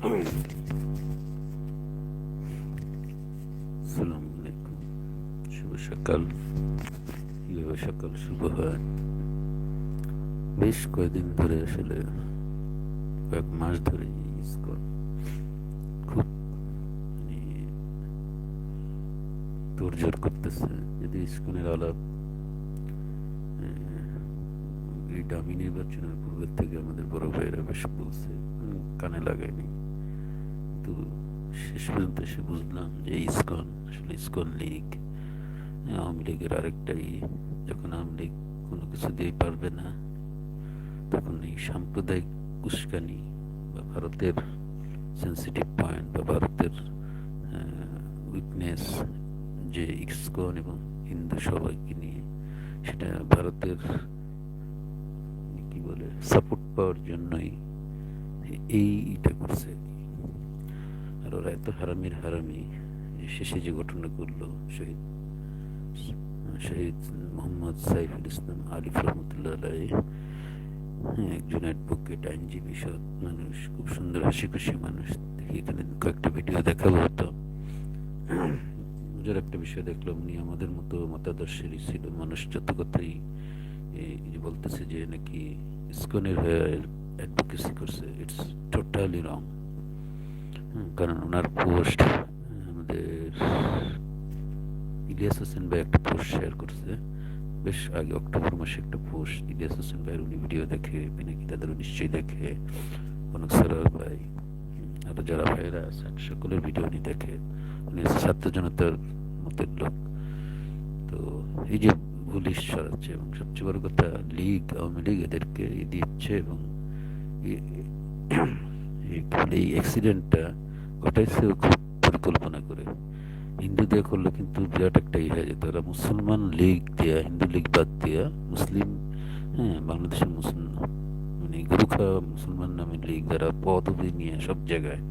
আসসালামু আলাইকুম। শুভ সকাল। কিভাবে সকাল শুভ হয়? বেশ কয়েকদিন ধরে, আসলে কয়েক মাস ধরে ইসকন খুব মানে তোড়জোড় করতেছে। যদি ইসকনের আলাপ এই ডামি নির্বাচনের পূর্বের থেকে আমাদের বড় ভাইয়েরা বেশ বলছে, কানে লাগায়নি। কিন্তু শেষ পর্যন্ত এসে বুঝলাম যে ইসকন আসলে ইসকন লীগ, আওয়ামী লীগের আরেকটাই। যখন আওয়ামী লীগ কোনো কিছু দিয়ে পারবে না, তখন এই সাম্প্রদায়িক উস্কানি বা ভারতের সেন্সিটিভ পয়েন্ট বা ভারতের উইকনেস, যে ইসকন এবং হিন্দু সবাইকে নিয়ে, সেটা ভারতের কি বলে সাপোর্ট পাওয়ার জন্যই এইটা করছে। আর ওরা এত হারামির হারামি যে শেষে যে ঘটনা করলো, শহীদ শহীদ মোহাম্মদ সাইফুল ইসলাম আলিফ রহমতুল্লাহ আলাই, একজন অ্যাডভোকেট, আইনজীবী, সৎ মানুষ, খুব সুন্দর হাসি খুশি মানুষ। দেখি এখানে কয়েকটা ভিডিও দেখাবো। হতো মজার একটা বিষয় দেখলাম, উনি আমাদের মতো মতাদর্শেরই ছিল মানুষ। যত কথাই এই যে বলতেছে যে নাকি ইসকনের হয়ে অ্যাডভোকেসি করছে, ইটস টোটালি রং। কারণ ওনার পোস্ট আমাদের ইলিয়াস হোসেন ভাই একটা পোস্ট শেয়ার করছে বেশ আগে, অক্টোবর মাসে একটা পোস্ট। ইলিয়াস হোসেন ভাইয়ের উনি ভিডিও দেখে, পিনাকি তাদেরও নিশ্চয়ই দেখে, কনক সরার ভাই, আরো যারা ভাইয়েরা আছেন সকলের ভিডিও উনি দেখে। উনি ছাত্র জনতার মতের লোক। তো এই যে পুলিশ সরাচ্ছে, এবং সবচেয়ে বড় কথা লীগ, আওয়ামী লীগ এদেরকে দিচ্ছে, এবং এই অ্যাক্সিডেন্টটা ঘটাইছে খুব পরিকল্পনা করে। হিন্দু দিয়ে করলে কিন্তু বিরাট একটা হয়ে যেত। ওরা মুসলমান লীগ দিয়া, হিন্দু লীগ বাদ দিয়া মুসলিম, বাংলাদেশের মুসলিম মানে গুরুখা মুসলমান নামে লীগ, যারা পদবি নিয়ে সব জায়গায়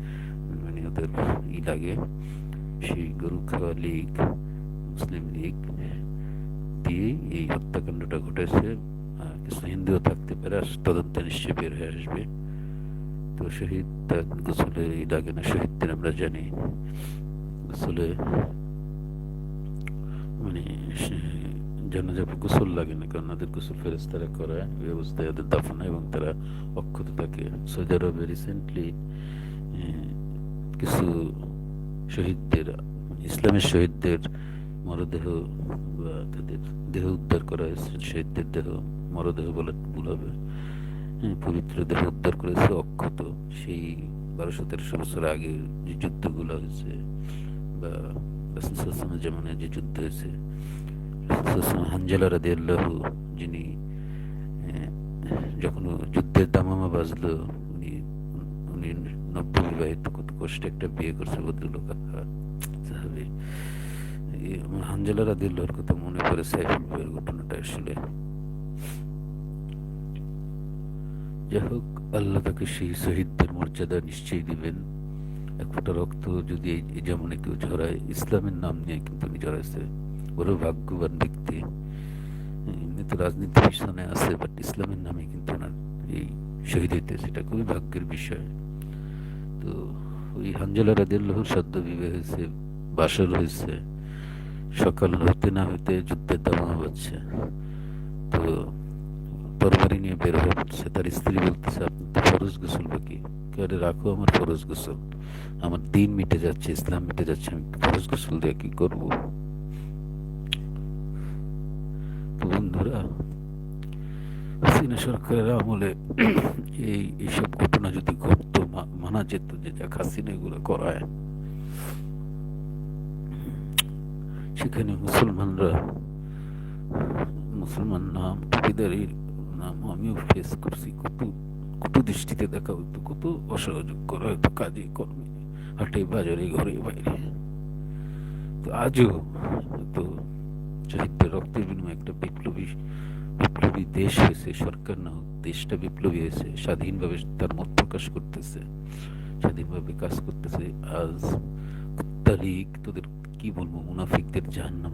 মানে ওদের লাগে, সেই গুরুখা লীগ, মুসলিম লীগ দিয়ে এই হত্যাকাণ্ডটা ঘটেছে। কিছু হিন্দুও থাকতে পারে, তদন্তে নিশ্চয়ই বের হয়ে আসবে। তো শহীদ গোসলে লাগে না, শহীদদের আমরা জানি গোসলে মানে জানাজা গোসল লাগে না, কারণ ওদের গোসল ফেরেশতারা করায়, ওই অবস্থায় ওদের দাফন, এবং তারা অক্ষত থাকে। সৌদি আরবে রিসেন্টলি কিছু শহীদদের, ইসলামের শহীদদের মরদেহ বা তাদের দেহ উদ্ধার করা হয়েছে। শহীদদের দেহ, মরদেহ বলে ভুল হবে, পবিত্র দেহ উদ্ধার করেছে অক্ষত। সেই 1200-1300 বছর আগে যে যুদ্ধগুলো হয়েছে, বা রাসূলুল্লাহ যেমন যে যুদ্ধ হয়েছে, হানজালা রাদিয়াল্লাহু, যিনি যখন যুদ্ধের দামামা বাজলো, উনি উনি নব্য বিবাহিত, কত কষ্টে একটা বিয়ে করছে ভদ্রলোক। সাহাবী হানজালা রাদিয়াল্লাহুর কথা মনে পড়ে, সাইফুল ভাইয়ের ঘটনাটা। আসলে যাই হোক, আল্লাহ তাকে সেই শহীদদের মর্যাদা নিশ্চয়ই দিবেন। এক ফোঁটা রক্ত যদি এই যেমন কেউ ঝরায়, ইসলামের নাম নিয়ে কিন্তু উনি ঝরাইছে। বড় ভাগ্যবান ব্যক্তি। এমনি তো রাজনীতির পিছনে আছে, বাট ইসলামের নামে কিন্তু ওনার এই শহীদ হইতেছে, এটা খুবই ভাগ্যের বিষয়। তো ওই হানজালা রাদিয়াল্লাহুর সদ্য বিবাহ হয়েছে, বাসর হয়েছে, সকাল হইতে না হইতে যুদ্ধের দামামা বাজছে। তো তরবারি নিয়ে বের হয়ে পড়ছে। তার স্ত্রী বলতেছে, আপনি তো ফরজ গোসল বাকি। আরে রাখো আমার ফরজ গোসল, আমার দিন মিটে যাচ্ছে, ইসলাম মিটে যাচ্ছে, আমি ফরজ গোসল দিয়ে কি করবো? তো বন্ধুরা, হাসিনা সরকারের আমলে এইসব ঘটনা যদি ঘটতো, মানা যেত যে যাক হাসিনা এগুলো করায়, সেখানে মুসলমানরা, মুসলমান নাম, টুপিদারির নাম আমিও ফেস করছি, কত কটু দৃষ্টিতে দেখা হতো, কত অসহযোগ করা হতো কাজে কর্মে, হাটে বাজারে, ঘরে বাইরে। তো আজও তো শহীদদের রক্তের বিনিময়ে একটা বিপ্লবী বিপ্লবী দেশ হয়েছে, সরকার না হোক, দেশটা বিপ্লবী হয়েছে, স্বাধীনভাবে তার মত প্রকাশ করতেছে, স্বাধীনভাবে কাজ করতেছে। আজ তারিখ তোদের কি বলবো, মুনাফিকদের জাহান্নাম,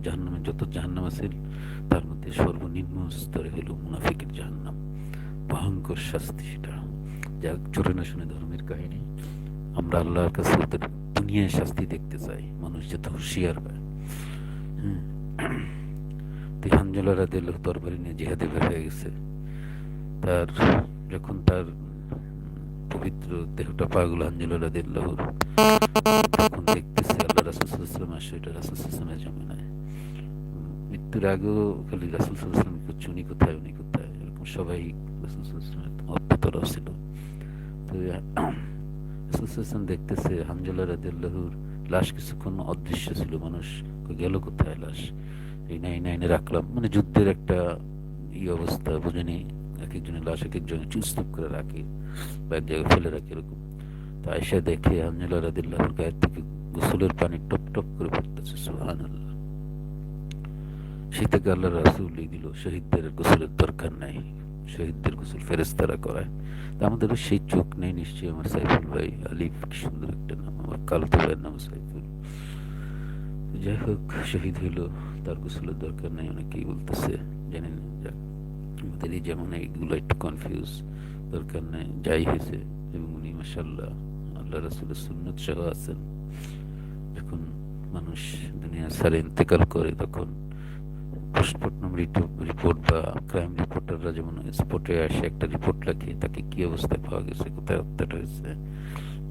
জাহান্নামে যত জাহান্নাম আছে তার মধ্যে সর্বনিম্ন স্তরে হলো মুনাফিকের জাহান্নাম। ভয়ঙ্কর শাস্তি সেটা। যাক, চোরে না শুনে ধর্মের কাহিনী। আমরা আল্লাহর কাছে ওদের দুনিয়ায় শাস্তি দেখতে চাই, মানুষ যাতে হুঁশিয়ার হয়। হ্যাঁ, তো হানজালা রাদিয়াল্লাহু তরবারি নিয়ে জিহাদে বের হয়ে গেছে। তার যখন তার পবিত্র দেহটা পাওয়া গেল হানজালা রাদিয়াল্লাহুর, তখন দেখতেছে আল্লাহ রাসূল সাল্লাল্লাহু আলাইহি ওয়াসাল্লাম আসছে, এটা রাসূল সাল্লাল্লাহু আলাইহি ওয়াসাল্লামের জামানায়। মৃত্যুর আগেও খালি রাসূল সাল্লাল্লাহু আলাইহি ওয়াসাল্লাম করছে, উনি কোথায় উনি কোথায়, এরকম সবাই রাসূল সাল্লাল্লাহু আলাইহি ওয়াসাল্লামের অত্যতরা ছিল। তো রাসূল সাল্লাল্লাহু আলাইহি ওয়াসাল্লাম দেখতেছে হানজালা রাদিয়াল্লাহুর লাশ কিছুক্ষণ অদৃশ্য ছিল, মানুষ গেল কোথায় লাশ, এই নাই নাইনে রাখলাম, মানে যুদ্ধের একটা অবস্থা বুঝেনি, এক একজনের লাশ এক একজন চুপচাপ করে রাখে বা এক জায়গায় ফেলে রাখে এরকম। তো আয়েশা দেখে হানজালা রাদিয়াল্লাহুর গায়ের থেকে গোসলের পানি টপ টপ করে পড়তেছে, সুবহানাল্লাহ। সেই থেকে আল্লাহ রাসূল দিল শহীদদের গোসলের দরকার নাই, শহীদদের গোসল ফেরেশতারা করায়। তা আমাদেরও সেই চোখ নেই নিশ্চয়ই। আমার সাইফুল ভাই আলিফ, কি সুন্দর একটা নাম, আমার কালতো ভাইয়ের নাম সাইফুল। যাই হোক, শহীদ হইল, তার গোসলের দরকার নাই অনেকেই বলতেছে, জানেন না। যাক, আমাদের এই যেমন এইগুলো একটু কনফিউজ, দরকার নাই, যাই হয়েছে। এবং উনি মাশাআল্লাহ আল্লাহ রাসূলের সুন্নত সহ আছেন। যখন মানুষ দুনিয়া ছাড়ে ইন্তেকাল করে, তখন পোস্টমর্টম রিপোর্ট বা ক্রাইম রিপোর্টাররা যেমন স্পটে আসে একটা রিপোর্ট লেখে, তাকে কি অবস্থায় পাওয়া গেছে, কোথায় হত্যাটা হয়েছে,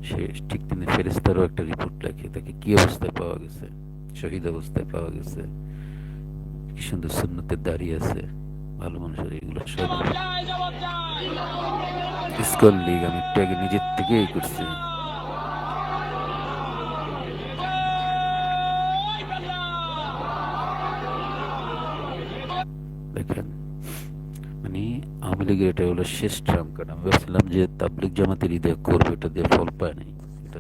সে ঠিক তিনি ফেরেশতারও একটা রিপোর্ট লেখে, তাকে কি অবস্থায় পাওয়া গেছে, শহীদ অবস্থায় পাওয়া গেছে, কি সুন্দর সুন্নতের দাঁড়িয়ে আছে, ভালো মানুষের এগুলো সব ইসকন লীগ আমি একটু আগে নিজের থেকেই করছি। দেখেন, মানে আওয়ামী লীগের এটা হলো শেষ ট্রাম্প কার্ড। আমি ভাবছিলাম যে তাবলিগ জামাতের ঈদে করবে, এটা দিয়ে ফল পায় নাই, এটা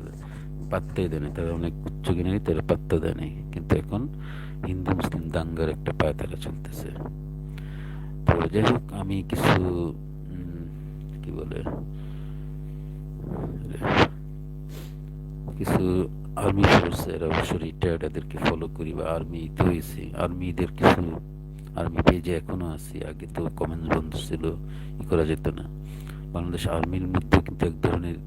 পাত্তাই দেয় নাই, তারা অনেক উচ্চ কিনে তারা পাত্তা দেয় নাই, কিন্তু এখন হিন্দু মুসলিম দাঙ্গার একটা পায়তারা চলতেছে। তো যাই হোক, আমি কিছু কি বলে কিছু আর্মি ফোর্সের অবশ্য রিটায়ার্ড এদেরকে ফলো করি, বা আর্মিতে হয়েছি, আর্মিদের কিছু আর্মি পেজে এখনো আছি। আগে তো কমেন্টস বন্ধ ছিল, ই করা যেত না। বাংলাদেশ আর্মির মধ্যে কিন্তু এক ধরনের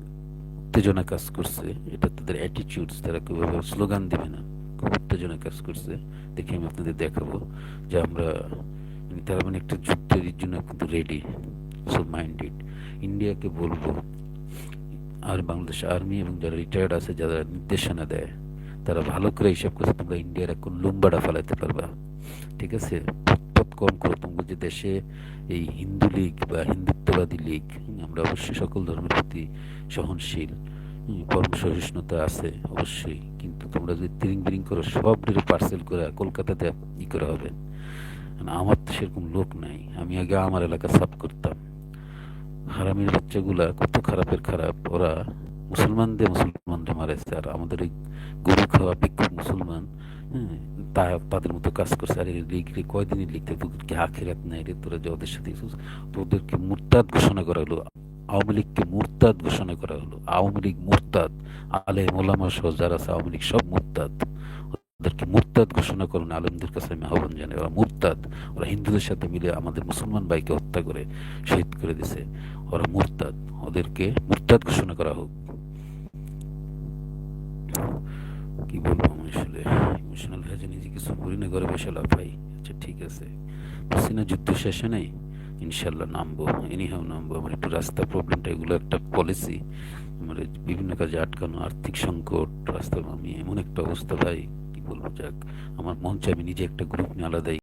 উত্তেজনা কাজ করছে, এটা তাদের অ্যাটিটিউডস, তারা কিভাবে স্লোগান দিবে না, খুব উত্তেজনা কাজ করছে। দেখে আমি আপনাদের দেখাবো যে আমরা, তারা মানে একটা যুদ্ধের জন্য কিন্তু রেডি, সো মাইন্ডেড। ইন্ডিয়াকে বলবো, আর বাংলাদেশ আর্মি এবং যারা রিটায়ার্ড আছে, যারা নির্দেশনা দেয়, তারা ভালো করে হিসাব করছে, তোমরা ইন্ডিয়ার এখন লুম্বাড়া ফেলাইতে পারবা, ঠিক আছে? উৎপাত কম করো। তোমরা যে দেশে এই হিন্দু লীগ বা হিন্দুত্ববাদী লীগ, আমরা অবশ্যই সকল ধর্মের প্রতি সহনশীল, পরম সহিষ্ণুতা আছে অবশ্যই, কিন্তু তোমরা যদি তিরিং বিরিং করো, সব পার্সেল করে কলকাতাতে ই করা হবে। আমার তো সেরকম লোক নাই, আমি আগে আমার এলাকা সাফ করতাম। হারামির বাচ্চাগুলা কত খারাপের খারাপ, ওরা মুসলমানদের মারেছে, আর আমাদের এই গরু খাওয়া ভিক্ষুক মুসলমান, হ্যাঁ, তাদের মতো কাজ করছে। আর লিখলে কয়দিনই লিখতে, তোদের কি আখিরাত নাই রে, তোরা যে ওদের সাথে, তোদেরকে মুরতাদ ঘোষণা করা হলো, আওয়ামী লীগকে মুরতাদ ঘোষণা করা হলো। আওয়ামী লীগ মুরতাদ, আলেম ওলামা সহ যারা আছে আওয়ামী লীগ সব মুরতাদ, ওদেরকে মুরতাদ ঘোষণা করুন। আলেমদের কাছে আমি আহ্বান জানাই, ওরা মুরতাদ, ওরা হিন্দুদের সাথে মিলে আমাদের মুসলমান ভাইকে হত্যা করে শহীদ করে দিছে, ওরা মুরতাদ, ওদেরকে মুরতাদ ঘোষণা করা হোক। কি বলবো, আমি আসলে ইমোশনাল হয়ে নিজে কিছু করি না, ঘরে বসে লাফাই। আচ্ছা ঠিক আছে, বুঝছি না, যুদ্ধ শেষে নেই, ইনশাল্লাহ নামবো, এনিহাও নামবো। আমার একটু রাস্তা প্রবলেমটা, এগুলো একটা পলিসি, আমার বিভিন্ন কাজে আটকানো, আর্থিক সংকট, রাস্তা, আমি এমন একটা অবস্থা ভাই, কি বলবো। যাক, আমার মন চাই আমি নিজে একটা গ্রুপ নিয়ে আলাদাই